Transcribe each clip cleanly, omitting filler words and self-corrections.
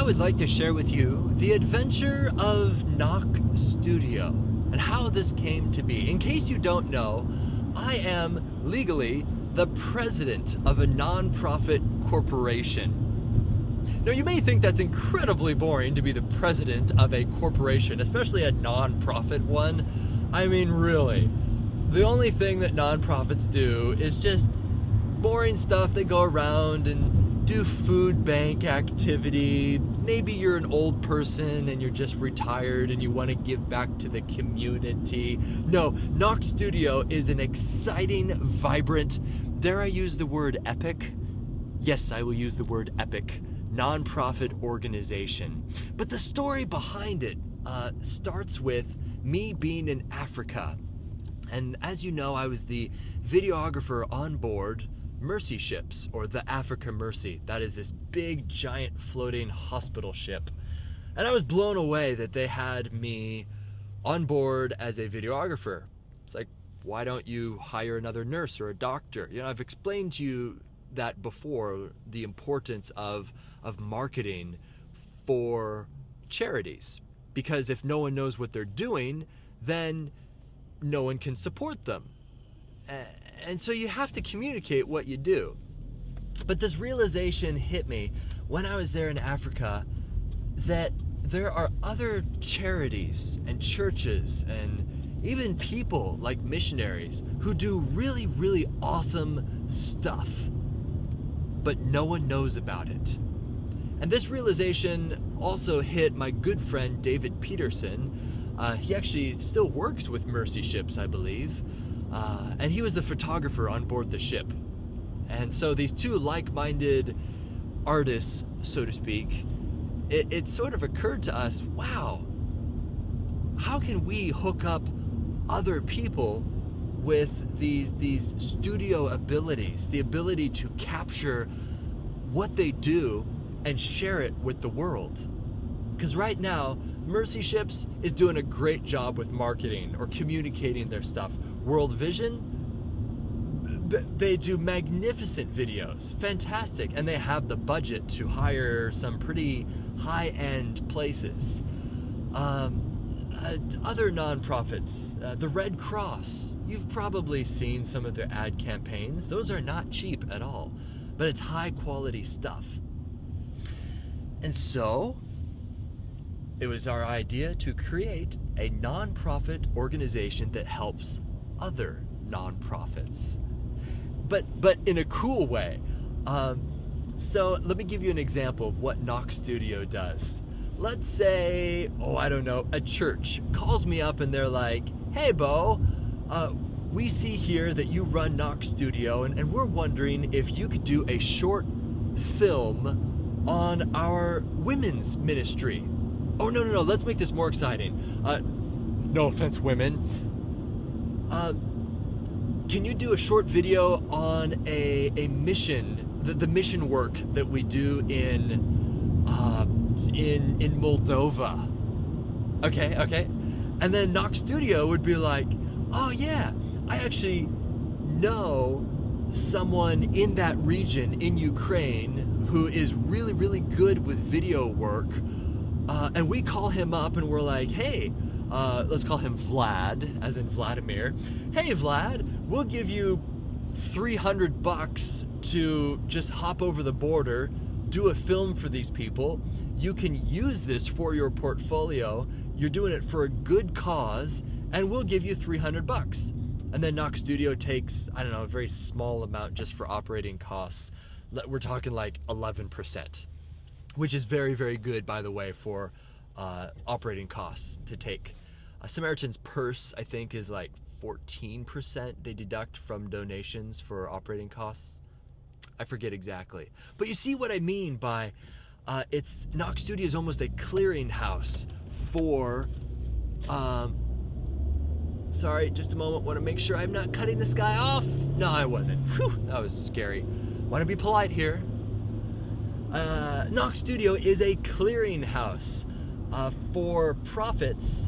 would like to share with you the adventure of Knok Studio and how this came to be. In case you don't know, I am legally the president of a non-profit corporation. Now, you may think that's incredibly boring to be the president of a corporation, especially a non-profit one. I mean, really, the only thing that non-profits do is just boring stuff. They go around and do food bank activity. Maybe you're an old person and you're just retired and you want to give back to the community. No, Knok Studio is an exciting, vibrant, dare I use the word epic? Yes, I will use the word epic. Non-profit organization. But the story behind it starts with me being in Africa. And as you know, I was the videographer on board Mercy ships, or the Africa Mercy. That is this big, giant, floating hospital ship. And I was blown away that they had me on board as a videographer. It's like, why don't you hire another nurse or a doctor? You know, I've explained to you that before, the importance of marketing for charities. Because if no one knows what they're doing, then no one can support them. And so you have to communicate what you do. But this realization hit me when I was there in Africa that there are other charities and churches and even people like missionaries who do really, really awesome stuff, but no one knows about it. And this realization also hit my good friend David Peterson. He actually still works with Mercy Ships, I believe. And he was the photographer on board the ship. And so these two like-minded artists, so to speak, it sort of occurred to us, wow, how can we hook up other people with these studio abilities, the ability to capture what they do and share it with the world? Because right now, Mercy Ships is doing a great job with marketing or communicating their stuff. World Vision, they do magnificent videos, fantastic, and they have the budget to hire some pretty high-end places. Other nonprofits, the Red Cross, you've probably seen some of their ad campaigns. Those are not cheap at all, but it's high-quality stuff. And so, it was our idea to create a nonprofit organization that helps other nonprofits, but in a cool way. So let me give you an example of what Knok Studio does. Let's say, I don't know, a church calls me up and they're like, hey Beau, we see here that you run Knok Studio and we're wondering if you could do a short film on our women's ministry. Oh, no, let's make this more exciting. No offense, women. Can you do a short video on a mission, the mission work that we do in Moldova? Okay. And then Knok Studio would be like, oh yeah, I actually know someone in that region in Ukraine who is really, really good with video work. And we call him up and we're like, hey, let's call him Vlad, as in Vladimir. Hey Vlad, we'll give you $300 to just hop over the border, do a film for these people. You can use this for your portfolio. You're doing it for a good cause, and we'll give you $300. And then Knok Studio takes, I don't know, a very small amount just for operating costs. We're talking like 11%, which is very, very good, by the way, for operating costs to take. Samaritan's Purse, I think, is like 14% they deduct from donations for operating costs. I forget exactly. But you see what I mean by Knok Studio is almost a clearinghouse for, sorry, just a moment, want to make sure I'm not cutting this guy off. No, I wasn't. Whew, that was scary. Want to be polite here. Knok Studio is a clearinghouse for profits,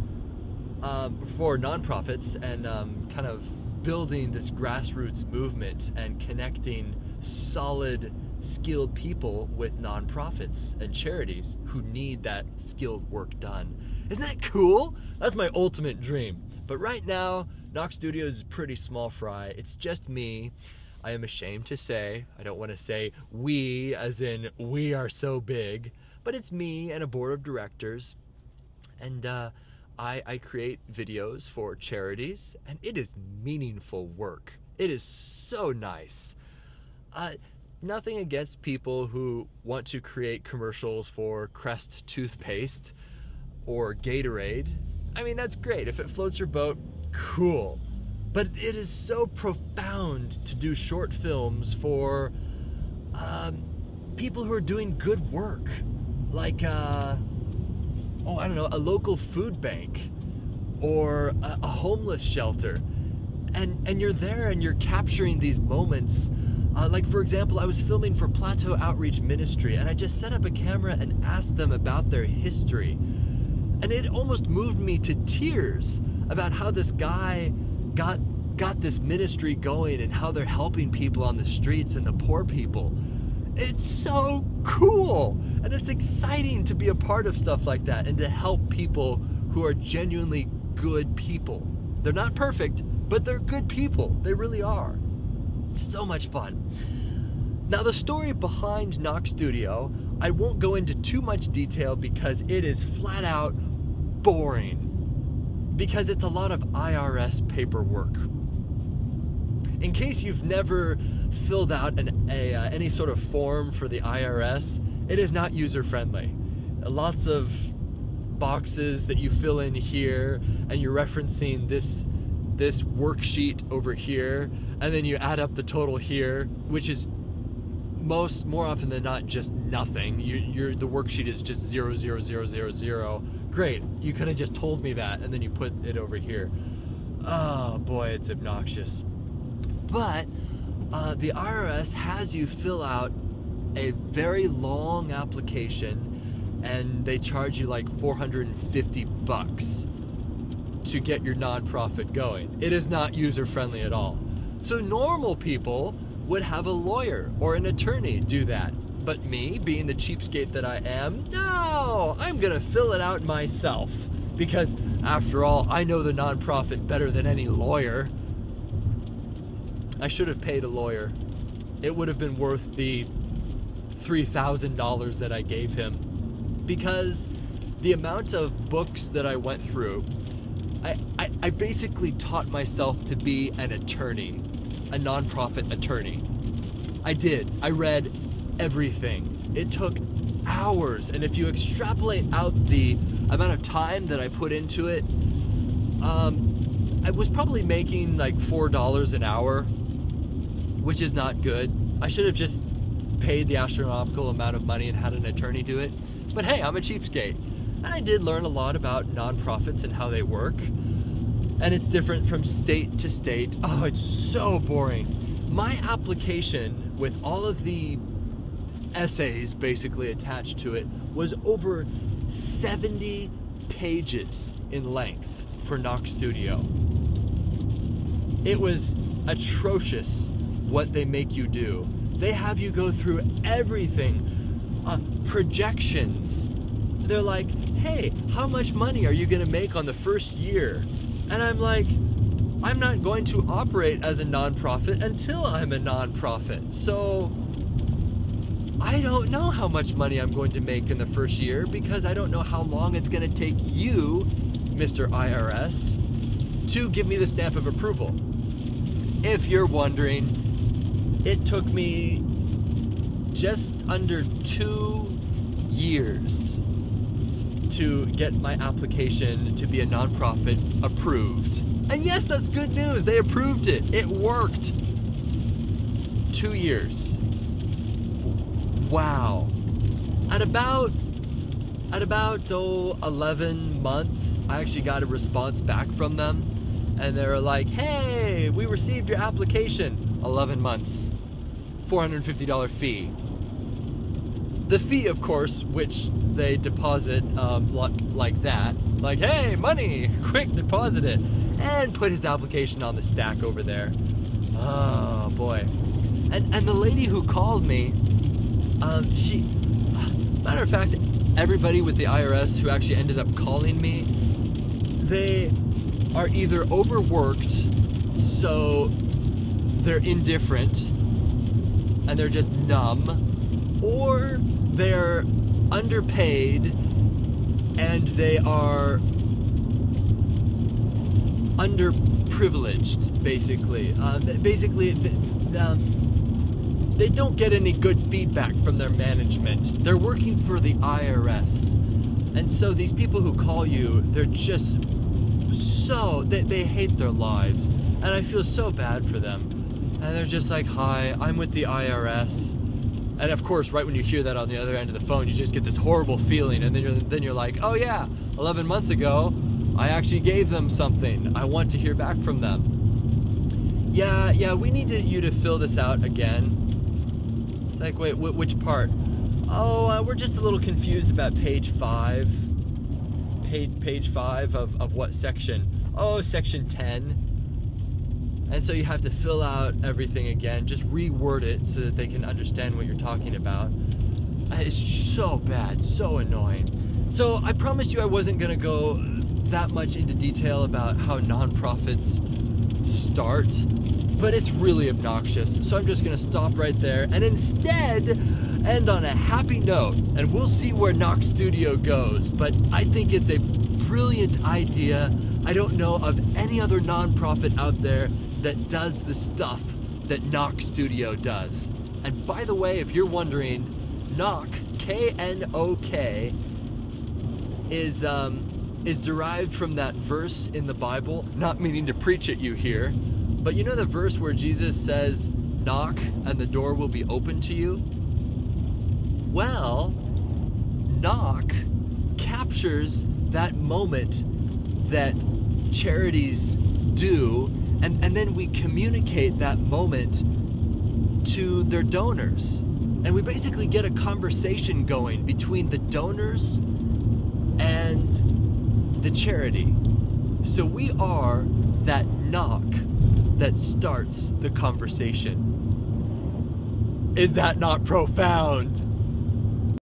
for nonprofits, and kind of building this grassroots movement and connecting solid skilled people with nonprofits and charities who need that skilled work done. Isn't that cool? That's my ultimate dream. But right now, Knok Studios is pretty small fry. It's just me. I am ashamed to say, I don't want to say we as in we are so big, but it's me and a board of directors. And I create videos for charities, and it is meaningful work. It is so nice. Nothing against people who want to create commercials for Crest toothpaste or Gatorade. I mean, that's great. If it floats your boat, cool. But it is so profound to do short films for people who are doing good work. Like, I don't know, a local food bank or a homeless shelter. And you're there and you're capturing these moments. Like, for example, I was filming for Plateau Outreach Ministry, and I just set up a camera and asked them about their history. And it almost moved me to tears about how this guy got this ministry going and how they're helping people on the streets and the poor people. It's so cool, and it's exciting to be a part of stuff like that and to help people who are genuinely good people. They're not perfect, but they're good people. They really are. So much fun. Now, the story behind Knok Studio, I won't go into too much detail because it is flat out boring, because it's a lot of IRS paperwork. In case you've never filled out any sort of form for the IRS, it is not user-friendly. Lots of boxes that you fill in here, and you're referencing this worksheet over here, and then you add up the total here, which is more often than not just nothing. The worksheet is just 0, 0, 0, 0, 0. Great, you could have just told me that, and then you put it over here. Oh boy, it's obnoxious. But the IRS has you fill out a very long application, and they charge you like $450 to get your nonprofit going. It is not user-friendly at all. So normal people would have a lawyer or an attorney do that. But me, being the cheapskate that I am, no, I'm gonna fill it out myself. Because after all, I know the nonprofit better than any lawyer. I should have paid a lawyer. It would have been worth the $3,000 that I gave him. Because the amount of books that I went through, I basically taught myself to be an attorney, a nonprofit attorney. I did. I read everything. It took hours, and if you extrapolate out the amount of time that I put into it, I was probably making like $4 an hour, which is not good. I should have just paid the astronomical amount of money and had an attorney do it. But hey, I'm a cheapskate. And I did learn a lot about nonprofits and how they work. And it's different from state to state. Oh, it's so boring. My application, with all of the essays basically attached to it, was over 70 pages in length for Knok Studio. It was atrocious what they make you do. They have you go through everything. Projections. They're like, hey, how much money are you gonna make on the first year? And I'm like, I'm not going to operate as a nonprofit until I'm a nonprofit. So I don't know how much money I'm going to make in the first year, because I don't know how long it's gonna take you, Mr. IRS, to give me the stamp of approval. If you're wondering, it took me just under 2 years to get my application to be a nonprofit approved. And yes, that's good news. They approved it. It worked. 2 years. Wow. At about 11 months, I actually got a response back from them, and they were like, hey, we received your application. 11 months. $450 fee. The fee, of course, which they deposit like that, like, hey, money, quick, deposit it, and put his application on the stack over there. Oh boy. And the lady who called me, Matter of fact, everybody with the IRS who actually ended up calling me, they are either overworked, so they're indifferent and they're just numb, or they're underpaid and they are underprivileged, basically. They don't get any good feedback from their management. They're working for the IRS. And so these people who call you, they're just they hate their lives. And I feel so bad for them. And they're just like, hi, I'm with the IRS. And of course, right when you hear that on the other end of the phone, you just get this horrible feeling. And then you're like, oh yeah, 11 months ago, I actually gave them something. I want to hear back from them. Yeah, we need you to fill this out again. It's like, wait, which part? Oh, we're just a little confused about page 5. Page 5 of what section? Oh, section 10. And so you have to fill out everything again, just reword it so that they can understand what you're talking about. It's so bad, so annoying. So I promised you I wasn't gonna go that much into detail about how nonprofits start, but it's really obnoxious. So I'm just gonna stop right there and instead end on a happy note, and we'll see where Knok Studio goes. But I think it's a brilliant idea. I don't know of any other nonprofit out there that does the stuff that Knok Studio does. And by the way, if you're wondering, Knok, K-N-O-K, is derived from that verse in the Bible, not meaning to preach at you here, but you know the verse where Jesus says, knock and the door will be open to you? Well, Knok captures that moment that charities do, and then we communicate that moment to their donors. And we basically get a conversation going between the donors and the charity. So we are that knock that starts the conversation. Is that not profound?